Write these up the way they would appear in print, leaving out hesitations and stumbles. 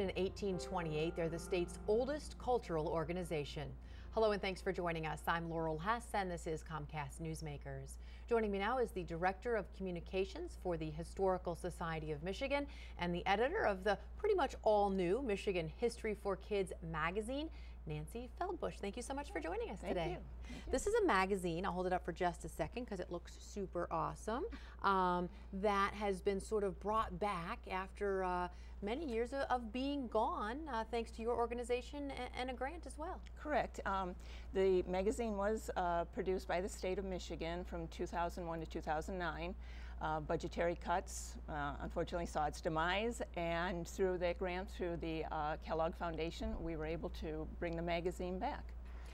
in 1828. They're the state's oldest cultural organization. Hello and thanks for joining us. I'm Laurel Hess and this is Comcast Newsmakers. Joining me now is the Director of Communications for the Historical Society of Michigan and the editor of the pretty much all new Michigan History for Kids magazine, Nancy Feldbush. Thank you so much for joining us today. Thank you. This is a magazine, I'll hold it up for just a second because it looks super awesome, that has been sort of brought back after many years of being gone, thanks to your organization and a grant as well. Correct. The magazine was produced by the state of Michigan from 2001 to 2009. Budgetary cuts unfortunately saw its demise, and through that grant, through the Kellogg Foundation, we were able to bring the magazine back.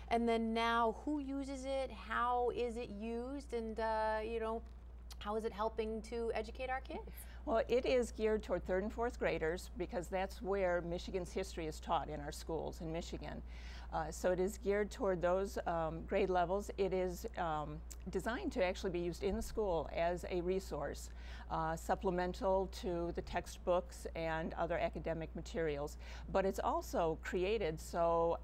And then now, who uses it? How is it used? And how is it helping to educate our kids? Well, it is geared toward 3rd and 4th graders because that's where Michigan's history is taught in our schools in Michigan. So it is geared toward those grade levels. It is designed to actually be used in the school as a resource, supplemental to the textbooks and other academic materials. But it's also created so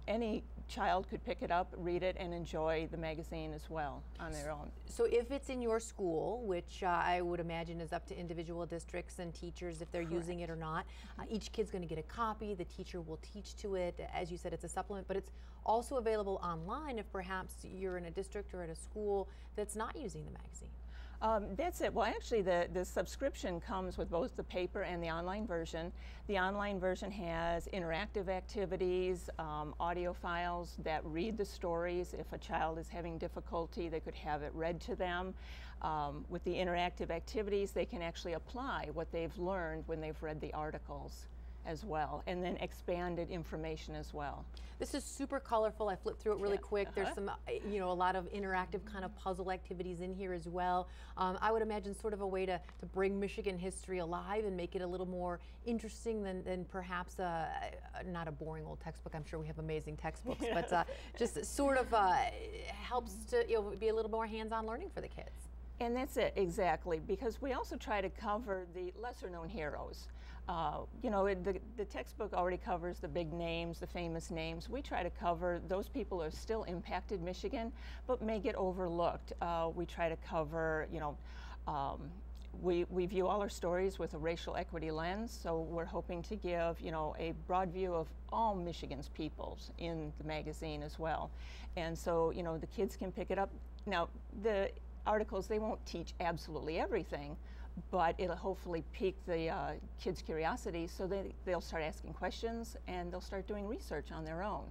any child could pick it up, read it, and enjoy the magazine as well on their own. So if it's in your school, which I would imagine is up to individual districts and teachers if they're Correct. using it or not, each kid's going to get a copy. The teacher will teach to it. As you said, it's a supplement, but it's also available online if perhaps you're in a district or at a school that's not using the magazine. That's it. Well, actually, the subscription comes with both the paper and the online version. The online version has interactive activities, audio files that read the stories. If a child is having difficulty, they could have it read to them. With the interactive activities, they can actually apply what they've learned when they've read the articles as well, and then expanded information as well. This is super colorful. I flipped through it really quick. There's some, a lot of interactive kind of puzzle activities in here as well. I would imagine sort of a way to bring Michigan history alive and make it a little more interesting than perhaps not a boring old textbook. I'm sure we have amazing textbooks, but just sort of helps to be a little more hands-on learning for the kids. And that's it, exactly, because we also try to cover the lesser-known heroes. The textbook already covers the big names, the famous names. We try to cover those people who have still impacted Michigan, but may get overlooked. We try to cover, we view all our stories with a racial equity lens, so we're hoping to give, a broad view of all Michigan's peoples in the magazine as well. And so, the kids can pick it up. Now, the articles, they won't teach absolutely everything, but it'll hopefully pique the kids' curiosity so they'll start asking questions and they'll start doing research on their own.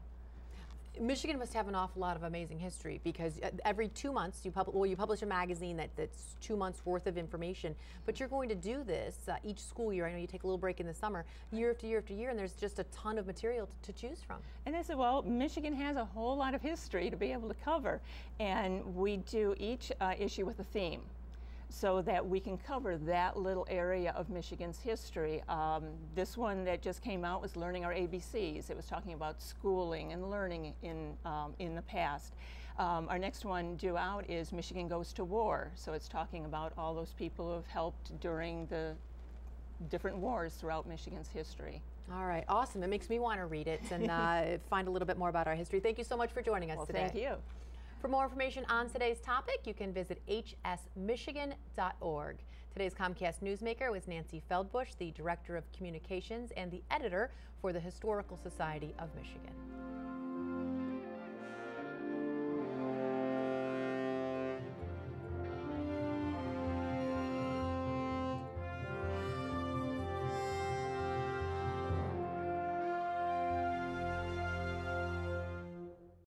Michigan must have an awful lot of amazing history because every 2 months you publish a magazine that's 2 months worth of information, but you're going to do this each school year. I know you take a little break in the summer, year after year after year, and there's just a ton of material to choose from. And I said, well, Michigan has a whole lot of history to be able to cover, and we do each issue with a theme, so that we can cover that little area of Michigan's history. This one that just came out was Learning Our ABCs. It was talking about schooling and learning in the past. Our next one due out is Michigan Goes to War. So it's talking about all those people who have helped during the different wars throughout Michigan's history. All right, awesome. It makes me want to read it and find a little bit more about our history. Thank you so much for joining us today. Thank you. For more information on today's topic, you can visit hsmichigan.org. Today's Comcast Newsmaker was Nancy Feldbush, the Director of Communications and the editor for the Historical Society of Michigan.